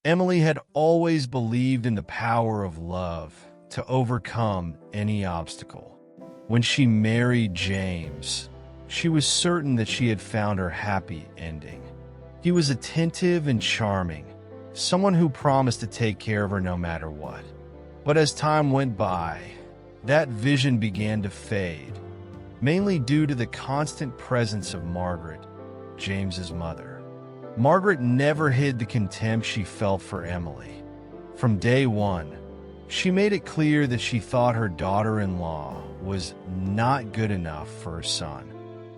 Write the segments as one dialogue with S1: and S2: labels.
S1: Emily had always believed in the power of love to overcome any obstacle. When she married James, she was certain that she had found her happy ending. He was attentive and charming, someone who promised to take care of her no matter what. But as time went by, that vision began to fade, mainly due to the constant presence of Margaret, James's mother. Margaret never hid the contempt she felt for Emily. From day one, she made it clear that she thought her daughter-in-law was not good enough for her son.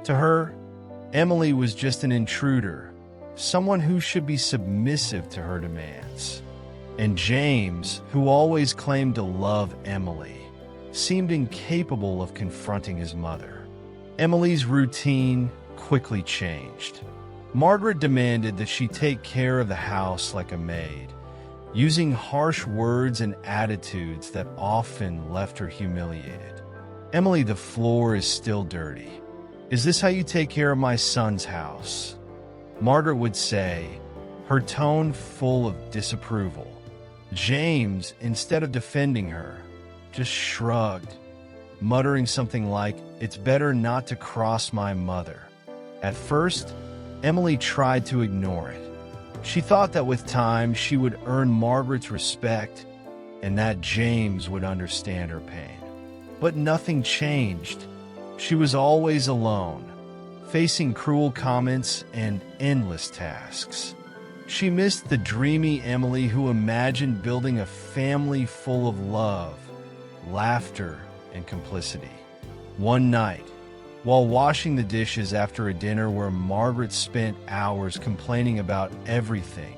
S1: To her, Emily was just an intruder, someone who should be submissive to her demands. And James, who always claimed to love Emily, seemed incapable of confronting his mother. Emily's routine quickly changed. Margaret demanded that she take care of the house like a maid, using harsh words and attitudes that often left her humiliated. "Emily, the floor is still dirty. Is this how you take care of my son's house?" Margaret would say, her tone full of disapproval. James, instead of defending her, just shrugged, muttering something like, "It's better not to cross my mother." At first, Emily tried to ignore it. She thought that with time she would earn Margaret's respect and that James would understand her pain. But nothing changed. She was always alone, facing cruel comments and endless tasks. She missed the dreamy Emily who imagined building a family full of love, laughter, and complicity. One night, while washing the dishes after a dinner where Margaret spent hours complaining about everything,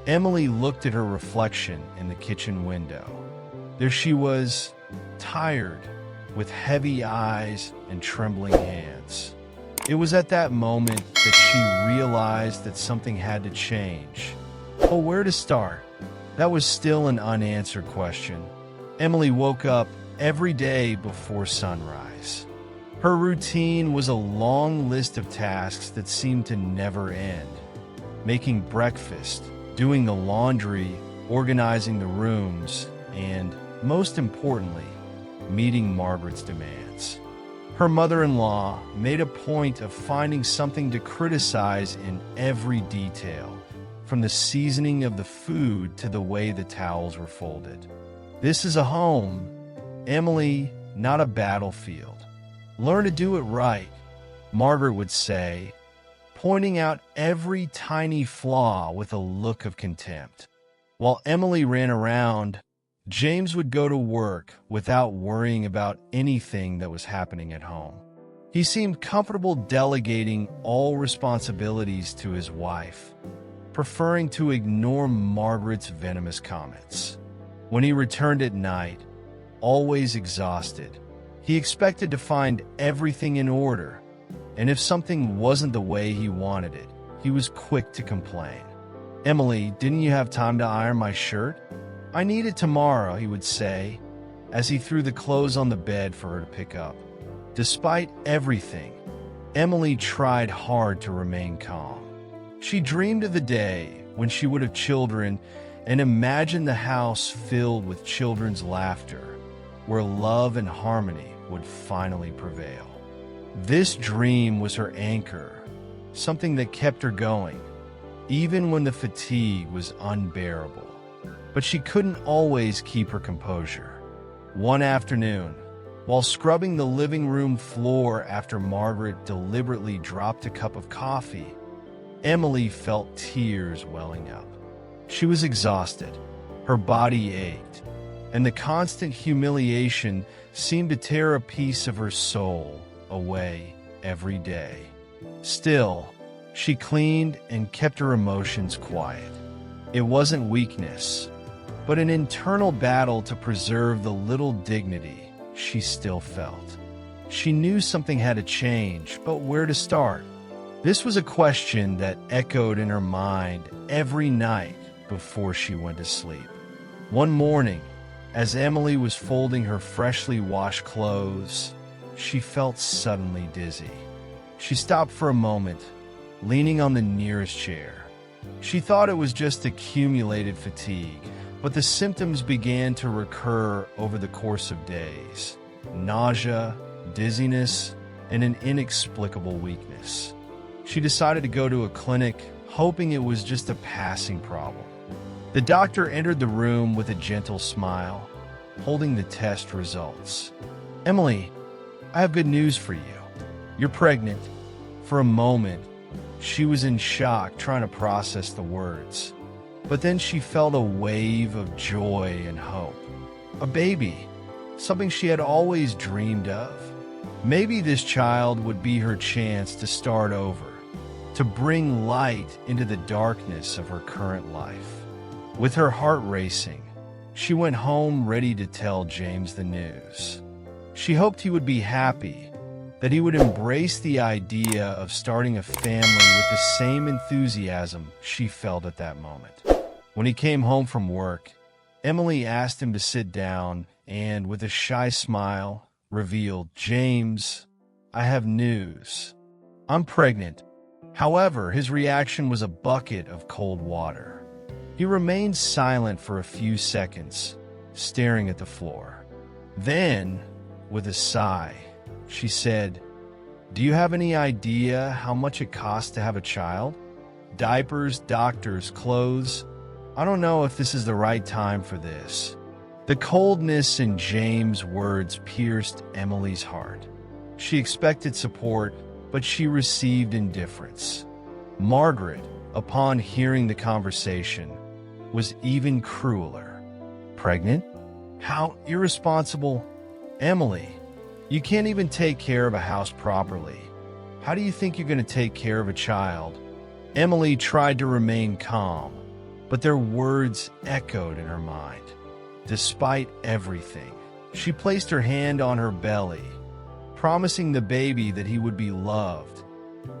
S1: Emily looked at her reflection in the kitchen window. There she was, tired, with heavy eyes and trembling hands. It was at that moment that she realized that something had to change. But where to start? That was still an unanswered question. Emily woke up every day before sunrise. Her routine was a long list of tasks that seemed to never end. Making breakfast, doing the laundry, organizing the rooms, and, most importantly, meeting Margaret's demands. Her mother-in-law made a point of finding something to criticize in every detail, from the seasoning of the food to the way the towels were folded. "This is a home, Emily, not a battlefield. Learn to do it right," Margaret would say, pointing out every tiny flaw with a look of contempt. While Emily ran around, James would go to work without worrying about anything that was happening at home. He seemed comfortable delegating all responsibilities to his wife, preferring to ignore Margaret's venomous comments. When he returned at night, always exhausted, he expected to find everything in order, and if something wasn't the way he wanted it, he was quick to complain. "Emily, didn't you have time to iron my shirt? I need it tomorrow," he would say, as he threw the clothes on the bed for her to pick up. Despite everything, Emily tried hard to remain calm. She dreamed of the day when she would have children and imagined the house filled with children's laughter, where love and harmony would finally prevail. This dream was her anchor, something that kept her going, even when the fatigue was unbearable. But she couldn't always keep her composure. One afternoon, while scrubbing the living room floor after Margaret deliberately dropped a cup of coffee, Emily felt tears welling up. She was exhausted, her body ached, and the constant humiliation seemed to tear a piece of her soul away every day. Still, she cleaned and kept her emotions quiet. It wasn't weakness, but an internal battle to preserve the little dignity she still felt. She knew something had to change, but where to start? This was a question that echoed in her mind every night before she went to sleep. One morning, as Emily was folding her freshly washed clothes, she felt suddenly dizzy. She stopped for a moment, leaning on the nearest chair. She thought it was just accumulated fatigue, but the symptoms began to recur over the course of days. Nausea, dizziness, and an inexplicable weakness. She decided to go to a clinic, hoping it was just a passing problem. The doctor entered the room with a gentle smile, holding the test results. "Emily, I have good news for you. You're pregnant." For a moment, she was in shock, trying to process the words. But then she felt a wave of joy and hope. A baby, something she had always dreamed of. Maybe this child would be her chance to start over, to bring light into the darkness of her current life. With her heart racing, she went home ready to tell James the news. She hoped he would be happy, that he would embrace the idea of starting a family with the same enthusiasm she felt at that moment. When he came home from work, Emily asked him to sit down and, with a shy smile, revealed, "James, I have news. I'm pregnant." However, his reaction was a bucket of cold water. He remained silent for a few seconds, staring at the floor. Then, with a sigh, she said, "Do you have any idea how much it costs to have a child? Diapers, doctors, clothes. I don't know if this is the right time for this." The coldness in James' words pierced Emily's heart. She expected support, but she received indifference. Margaret, upon hearing the conversation, was even crueler. "Pregnant? How irresponsible. Emily, you can't even take care of a house properly. How do you think you're going to take care of a child?" Emily tried to remain calm, but their words echoed in her mind. Despite everything, she placed her hand on her belly, promising the baby that he would be loved,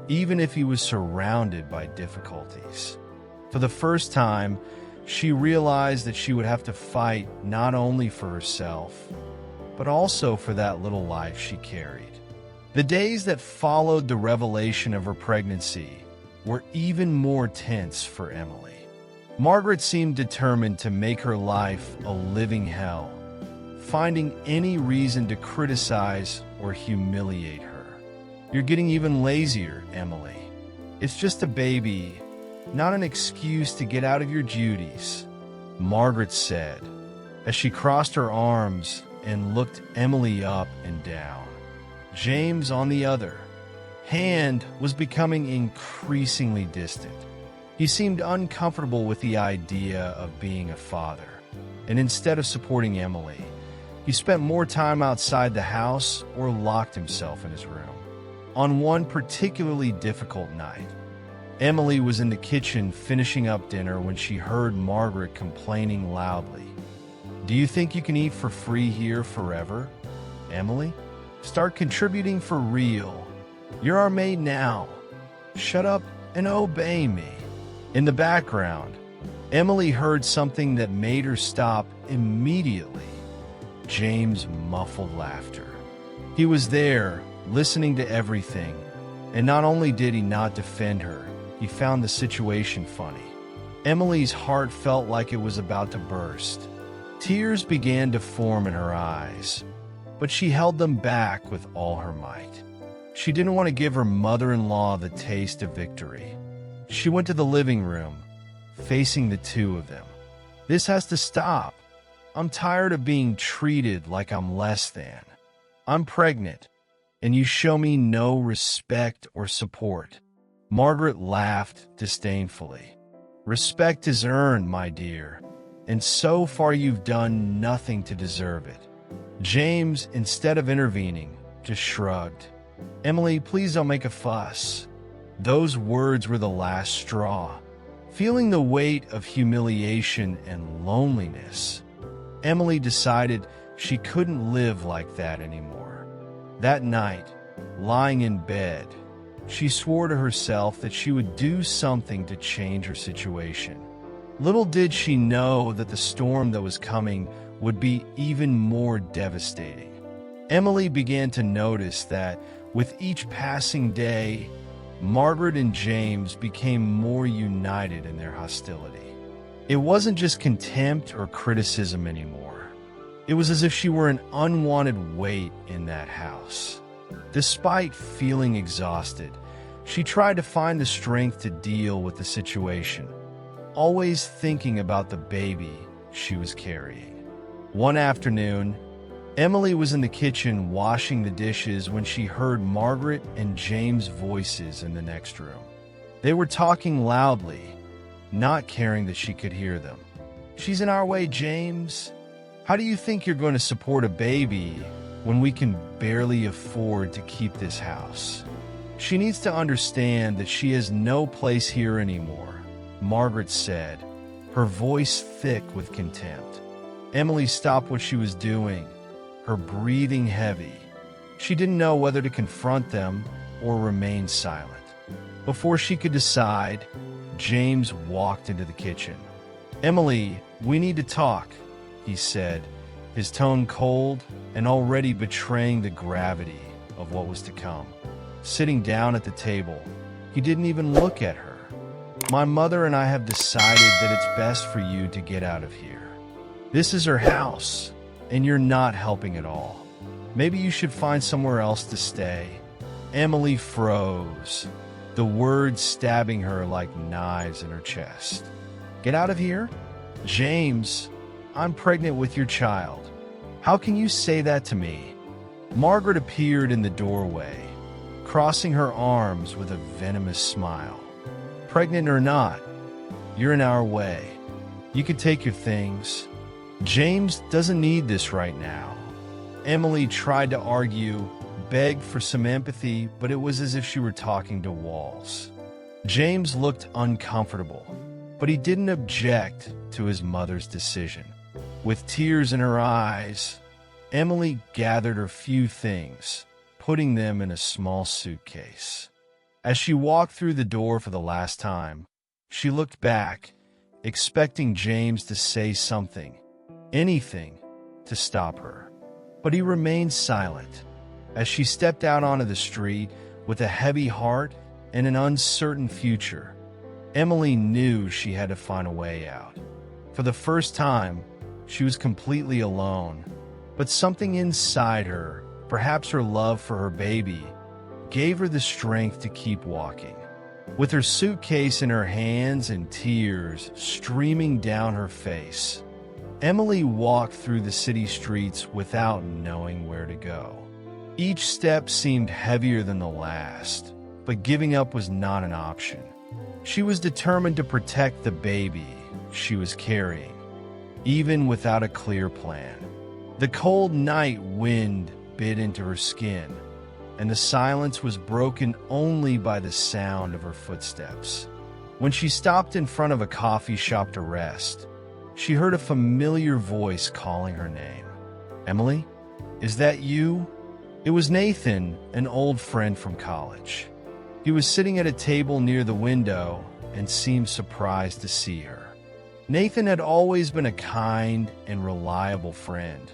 S1: even if he was surrounded by difficulties. For the first time, she realized that she would have to fight not only for herself, but also for that little life she carried. The days that followed the revelation of her pregnancy were even more tense for Emily. Margaret seemed determined to make her life a living hell, finding any reason to criticize or humiliate her. "You're getting even lazier, Emily. It's just a baby, not an excuse to get out of your duties," Margaret said, as she crossed her arms and looked Emily up and down. James, on the other hand, was becoming increasingly distant. He seemed uncomfortable with the idea of being a father, and instead of supporting Emily, he spent more time outside the house or locked himself in his room. On one particularly difficult night, Emily was in the kitchen finishing up dinner when she heard Margaret complaining loudly. "Do you think you can eat for free here forever, Emily? Start contributing for real. You're our maid now. Shut up and obey me." In the background, Emily heard something that made her stop immediately. James' muffled laughter. He was there, listening to everything, and not only did he not defend her, he found the situation funny. Emily's heart felt like it was about to burst. Tears began to form in her eyes, but she held them back with all her might. She didn't want to give her mother-in-law the taste of victory. She went to the living room, facing the two of them. "This has to stop. I'm tired of being treated like I'm less than. I'm pregnant, and you show me no respect or support." Margaret laughed disdainfully. "Respect is earned, my dear, and so far you've done nothing to deserve it." James, instead of intervening, just shrugged. "Emily, please don't make a fuss." Those words were the last straw. Feeling the weight of humiliation and loneliness, Emily decided she couldn't live like that anymore. That night, lying in bed, she swore to herself that she would do something to change her situation. Little did she know that the storm that was coming would be even more devastating. Emily began to notice that with each passing day, Margaret and James became more united in their hostility. It wasn't just contempt or criticism anymore. It was as if she were an unwanted weight in that house. Despite feeling exhausted, she tried to find the strength to deal with the situation, always thinking about the baby she was carrying. One afternoon, Emily was in the kitchen washing the dishes when she heard Margaret and James' voices in the next room. They were talking loudly, not caring that she could hear them. "She's in our way, James. How do you think you're going to support a baby when we can barely afford to keep this house? She needs to understand that she has no place here anymore," Margaret said, her voice thick with contempt. Emily stopped what she was doing, her breathing heavy. She didn't know whether to confront them or remain silent. Before she could decide, James walked into the kitchen. "Emily, we need to talk," he said, his tone cold and already betraying the gravity of what was to come. Sitting down at the table, he didn't even look at her. "My mother and I have decided that it's best for you to get out of here. This is her house, and you're not helping at all. Maybe you should find somewhere else to stay." Emily froze, the words stabbing her like knives in her chest. "Get out of here? James, I'm pregnant with your child. How can you say that to me?" Margaret appeared in the doorway, crossing her arms with a venomous smile. "Pregnant or not, you're in our way. You can take your things. James doesn't need this right now." Emily tried to argue, begged for some empathy, but it was as if she were talking to walls. James looked uncomfortable, but he didn't object to his mother's decision. With tears in her eyes, Emily gathered her few things, putting them in a small suitcase. As she walked through the door for the last time, she looked back, expecting James to say something, anything, to stop her. But he remained silent. As she stepped out onto the street with a heavy heart and an uncertain future, Emily knew she had to find a way out. For the first time, she was completely alone, but something inside her, perhaps her love for her baby, gave her the strength to keep walking. With her suitcase in her hands and tears streaming down her face, Emily walked through the city streets without knowing where to go. Each step seemed heavier than the last, but giving up was not an option. She was determined to protect the baby she was carrying, even without a clear plan. The cold night wind bit into her skin, and the silence was broken only by the sound of her footsteps. When she stopped in front of a coffee shop to rest, she heard a familiar voice calling her name. "Emily, is that you?" It was Nathan, an old friend from college. He was sitting at a table near the window and seemed surprised to see her. Nathan had always been a kind and reliable friend,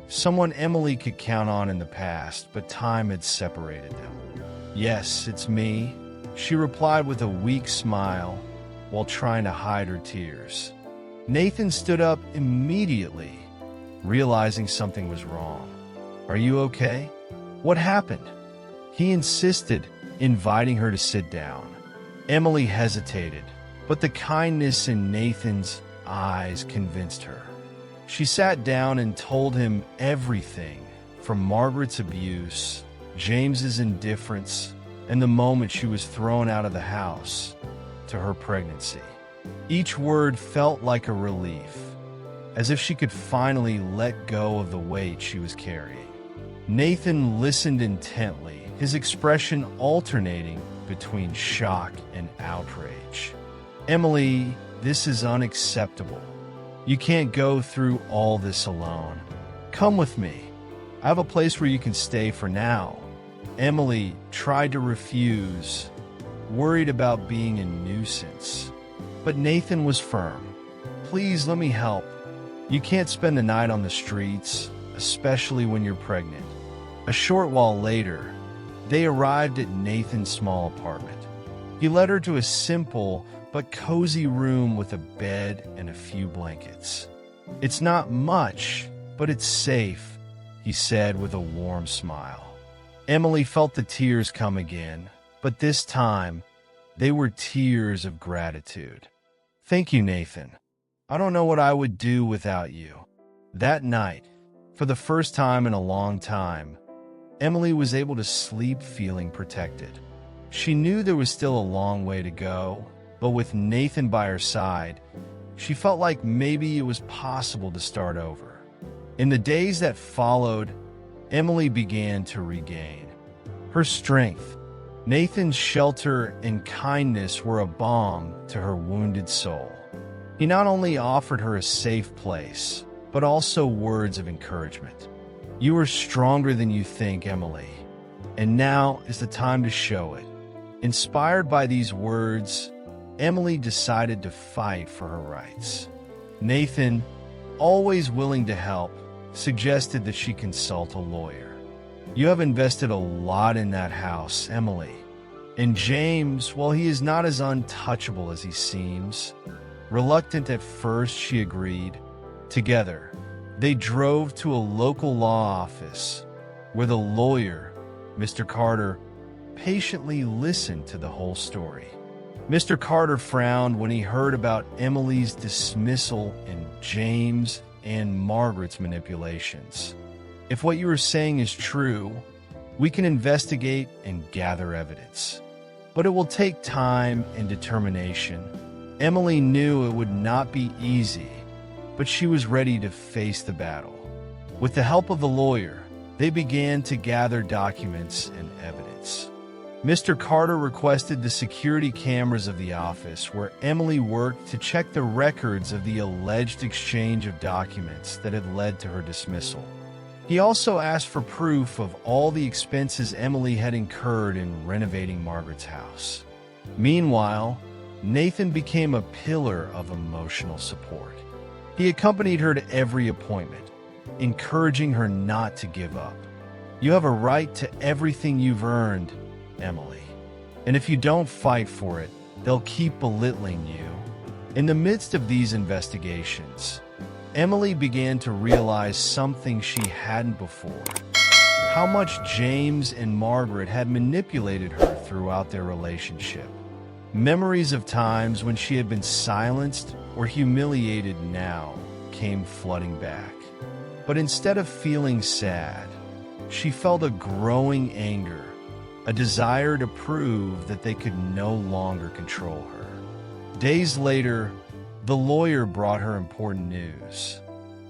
S1: someone Emily could count on in the past, but time had separated them. "Yes, it's me," she replied with a weak smile while trying to hide her tears. Nathan stood up immediately, realizing something was wrong. "Are you okay? What happened?" He insisted, inviting her to sit down. Emily hesitated, but the kindness in Nathan's eyes convinced her. She sat down and told him everything, from Margaret's abuse, James's indifference, and the moment she was thrown out of the house, to her pregnancy. Each word felt like a relief, as if she could finally let go of the weight she was carrying. Nathan listened intently, his expression alternating between shock and outrage. "Emily, this is unacceptable. You can't go through all this alone. Come with me. I have a place where you can stay for now." Emily tried to refuse, worried about being a nuisance. But Nathan was firm. "Please let me help. You can't spend the night on the streets, especially when you're pregnant." A short while later, they arrived at Nathan's small apartment. He led her to a simple but cozy room with a bed and a few blankets. "It's not much, but it's safe," he said with a warm smile. Emily felt the tears come again, but this time, they were tears of gratitude. "Thank you, Nathan. I don't know what I would do without you." That night, for the first time in a long time, Emily was able to sleep feeling protected. She knew there was still a long way to go, but with Nathan by her side, she felt like maybe it was possible to start over. In the days that followed, Emily began to regain her strength. Nathan's shelter and kindness were a balm to her wounded soul. He not only offered her a safe place, but also words of encouragement. "You are stronger than you think, Emily, and now is the time to show it." Inspired by these words, Emily decided to fight for her rights. Nathan, always willing to help, suggested that she consult a lawyer. "You have invested a lot in that house, Emily." And James, while he is not as untouchable as he seems, reluctant at first, she agreed. Together, they drove to a local law office where the lawyer, Mr. Carter, patiently listened to the whole story. Mr. Carter frowned when he heard about Emily's dismissal and James and Margaret's manipulations. "If what you are saying is true, we can investigate and gather evidence. But it will take time and determination." Emily knew it would not be easy, but she was ready to face the battle. With the help of the lawyer, they began to gather documents and evidence. Mr. Carter requested the security cameras of the office where Emily worked to check the records of the alleged exchange of documents that had led to her dismissal. He also asked for proof of all the expenses Emily had incurred in renovating Margaret's house. Meanwhile, Nathan became a pillar of emotional support. He accompanied her to every appointment, encouraging her not to give up. "You have a right to everything you've earned, Emily. And if you don't fight for it, they'll keep belittling you." In the midst of these investigations, Emily began to realize something she hadn't before: how much James and Margaret had manipulated her throughout their relationship. Memories of times when she had been silenced or humiliated now came flooding back. But instead of feeling sad, she felt a growing anger, a desire to prove that they could no longer control her. Days later, the lawyer brought her important news.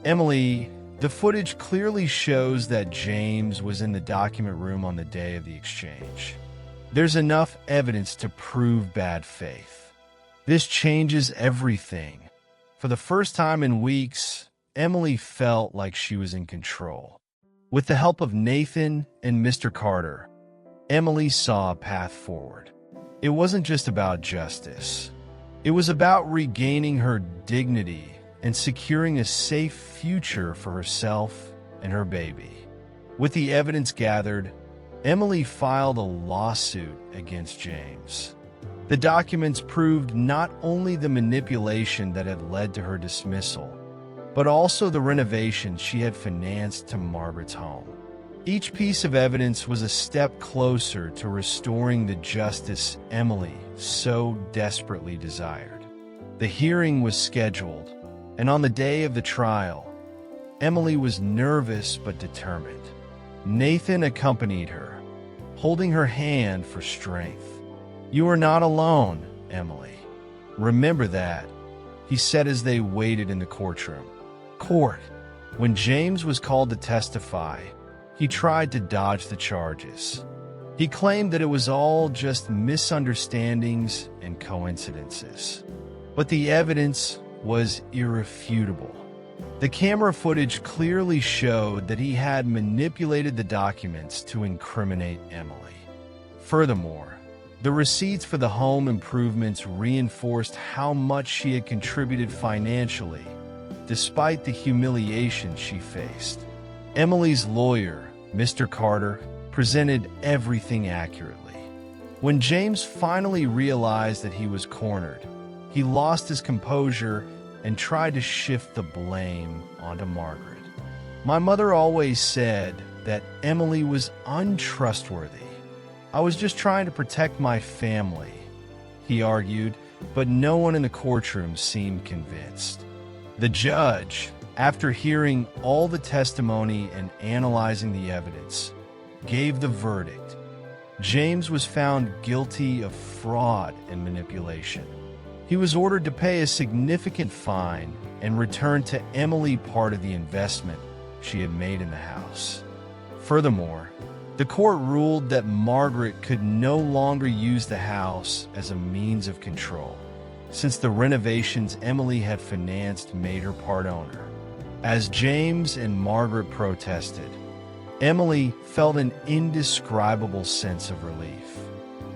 S1: "Emily, the footage clearly shows that James was in the document room on the day of the exchange. There's enough evidence to prove bad faith. This changes everything." For the first time in weeks, Emily felt like she was in control. With the help of Nathan and Mr. Carter, Emily saw a path forward. It wasn't just about justice. It was about regaining her dignity and securing a safe future for herself and her baby. With the evidence gathered, Emily filed a lawsuit against James. The documents proved not only the manipulation that had led to her dismissal, but also the renovations she had financed to Margaret's home. Each piece of evidence was a step closer to restoring the justice Emily so desperately desired. The hearing was scheduled, and on the day of the trial, Emily was nervous but determined. Nathan accompanied her, holding her hand for strength. "You are not alone, Emily. Remember that," he said as they waited in the courtroom. When James was called to testify, he tried to dodge the charges. He claimed that it was all just misunderstandings and coincidences. But the evidence was irrefutable. The camera footage clearly showed that he had manipulated the documents to incriminate Emily. Furthermore, the receipts for the home improvements reinforced how much she had contributed financially, despite the humiliation she faced. Emily's lawyer, Mr. Carter, presented everything accurately. When James finally realized that he was cornered, he lost his composure and tried to shift the blame onto Margaret. My mother always said that Emily was untrustworthy. I was just trying to protect my family, he argued, but no one in the courtroom seemed convinced. The judge, after hearing all the testimony and analyzing the evidence, gave the verdict. James was found guilty of fraud and manipulation. He was ordered to pay a significant fine and return to Emily part of the investment she had made in the house. Furthermore, the court ruled that Margaret could no longer use the house as a means of control, since the renovations Emily had financed made her part owner. As James and Margaret protested, Emily felt an indescribable sense of relief.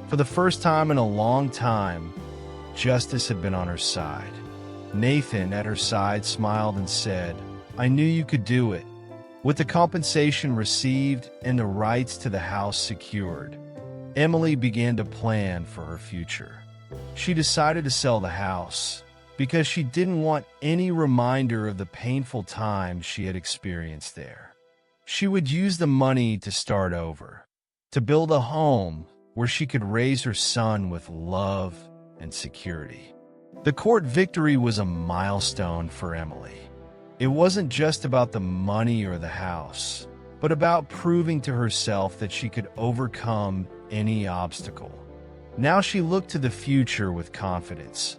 S1: For the first time in a long time, justice had been on her side. Nathan, at her side, smiled and said, "I knew you could do it." With the compensation received and the rights to the house secured, Emily began to plan for her future. She decided to sell the house because she didn't want any reminder of the painful times she had experienced there. She would use the money to start over, to build a home where she could raise her son with love and security. The court victory was a milestone for Emily. It wasn't just about the money or the house, but about proving to herself that she could overcome any obstacle. Now she looked to the future with confidence,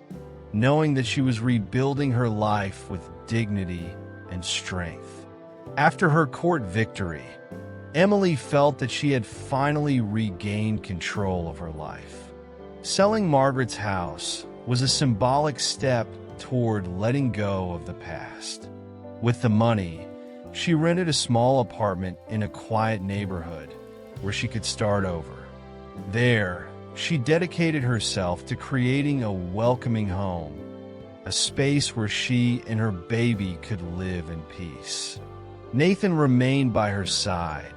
S1: knowing that she was rebuilding her life with dignity and strength. After her court victory, Emily felt that she had finally regained control of her life. Selling Margaret's house was a symbolic step toward letting go of the past. With the money, she rented a small apartment in a quiet neighborhood where she could start over. There, she dedicated herself to creating a welcoming home, a space where she and her baby could live in peace. Nathan remained by her side,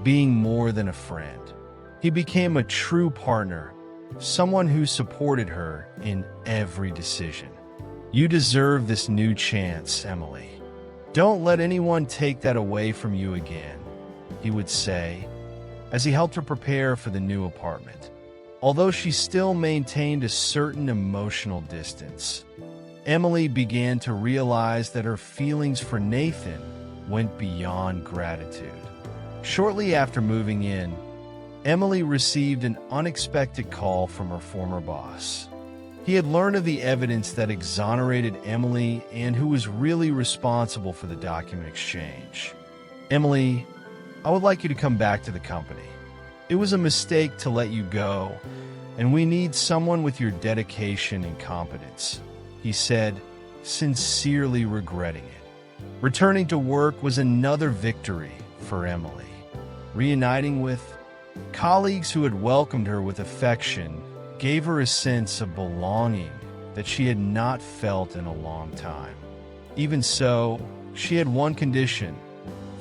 S1: being more than a friend. He became a true partner, someone who supported her in every decision. "You deserve this new chance, Emily. Don't let anyone take that away from you again," he would say, as he helped her prepare for the new apartment. Although she still maintained a certain emotional distance, Emily began to realize that her feelings for Nathan went beyond gratitude. Shortly after moving in, Emily received an unexpected call from her former boss. He had learned of the evidence that exonerated Emily and who was really responsible for the document exchange. "Emily, I would like you to come back to the company. It was a mistake to let you go, and we need someone with your dedication and competence," he said, sincerely regretting it. Returning to work was another victory for Emily. Reuniting with colleagues who had welcomed her with affection gave her a sense of belonging that she had not felt in a long time. Even so, she had one condition: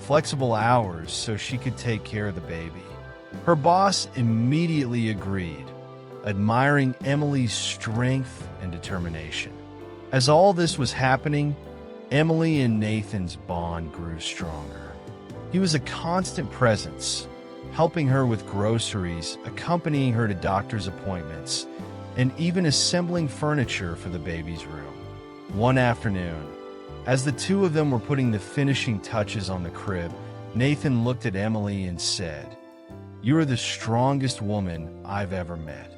S1: flexible hours so she could take care of the baby. Her boss immediately agreed, admiring Emily's strength and determination. As all this was happening, Emily and Nathan's bond grew stronger. He was a constant presence, helping her with groceries, accompanying her to doctor's appointments, and even assembling furniture for the baby's room. One afternoon, as the two of them were putting the finishing touches on the crib, Nathan looked at Emily and said, "You are the strongest woman I've ever met.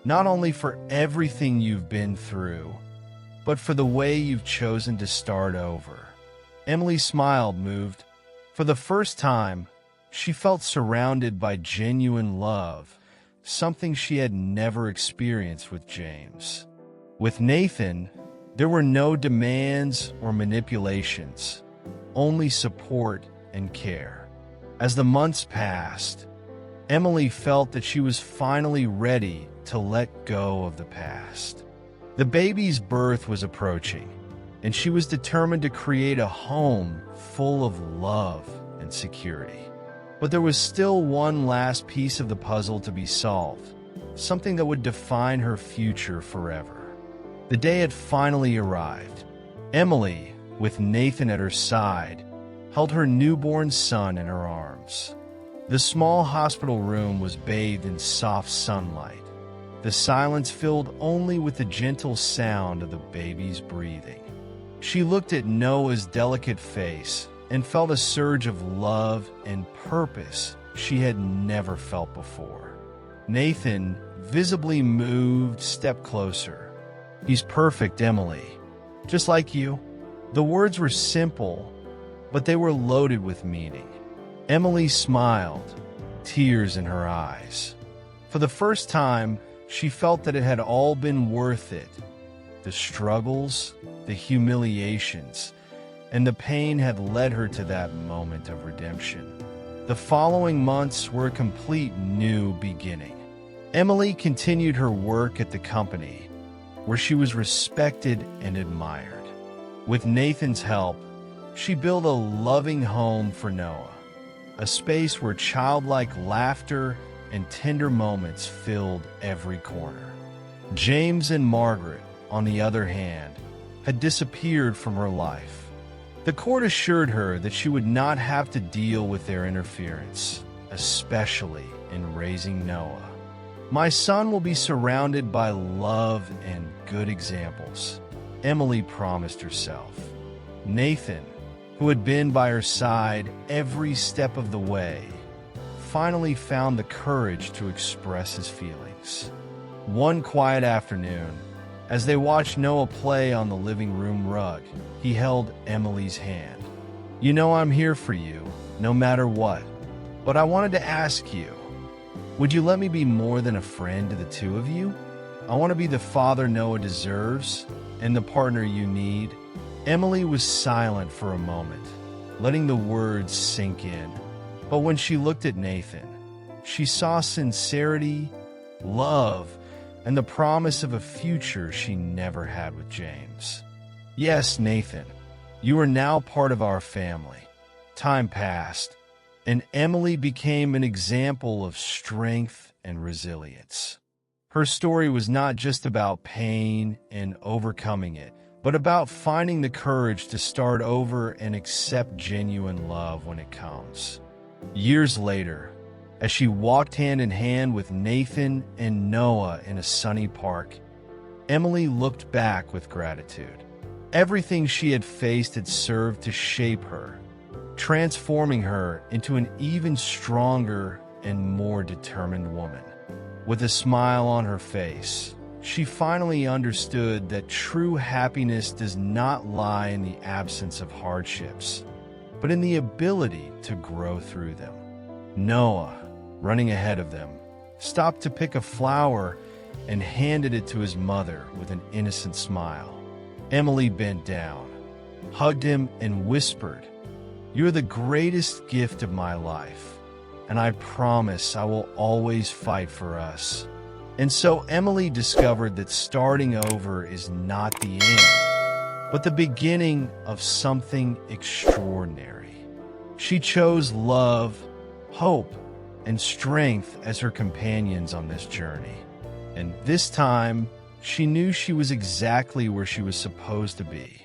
S1: Not only for everything you've been through, but for the way you've chosen to start over." Emily smiled, moved. For the first time, she felt surrounded by genuine love, something she had never experienced with James. With Nathan, there were no demands or manipulations, only support and care. As the months passed, Emily felt that she was finally ready to let go of the past. The baby's birth was approaching, and she was determined to create a home full of love and security. But there was still one last piece of the puzzle to be solved: something that would define her future forever. The day had finally arrived. Emily, with Nathan at her side, held her newborn son in her arms. The small hospital room was bathed in soft sunlight, the silence filled only with the gentle sound of the baby's breathing. She looked at Noah's delicate face and felt a surge of love and purpose she had never felt before. Nathan, visibly moved, stepped closer. "He's perfect, Emily. Just like you." The words were simple, but they were loaded with meaning. Emily smiled, tears in her eyes. For the first time, she felt that it had all been worth it. The struggles, the humiliations, and the pain had led her to that moment of redemption. The following months were a complete new beginning. Emily continued her work at the company, where she was respected and admired. With Nathan's help, she built a loving home for Noah, a space where childlike laughter and tender moments filled every corner. James and Margaret, on the other hand, had disappeared from her life. The court assured her that she would not have to deal with their interference, especially in raising Noah. "My son will be surrounded by love and good examples," Emily promised herself. Nathan, who had been by her side every step of the way, finally found the courage to express his feelings. One quiet afternoon, as they watched Noah play on the living room rug, he held Emily's hand. "You know I'm here for you, no matter what. But I wanted to ask you, would you let me be more than a friend to the two of you? I want to be the father Noah deserves and the partner you need." Emily was silent for a moment, letting the words sink in. But when she looked at Nathan, she saw sincerity, love, and the promise of a future she never had with James. "Yes, Nathan, you are now part of our family." Time passed, and Emily became an example of strength and resilience. Her story was not just about pain and overcoming it, but about finding the courage to start over and accept genuine love when it comes. Years later, as she walked hand in hand with Nathan and Noah in a sunny park, Emily looked back with gratitude. Everything she had faced had served to shape her, transforming her into an even stronger and more determined woman. With a smile on her face, she finally understood that true happiness does not lie in the absence of hardships, but in the ability to grow through them. Noah, running ahead of them, stopped to pick a flower and handed it to his mother with an innocent smile. Emily bent down, hugged him, and whispered, "You're the greatest gift of my life, and I promise I will always fight for us." And so Emily discovered that starting over is not the end, but the beginning of something extraordinary. She chose love, hope, and strength as her companions on this journey. And this time, she knew she was exactly where she was supposed to be.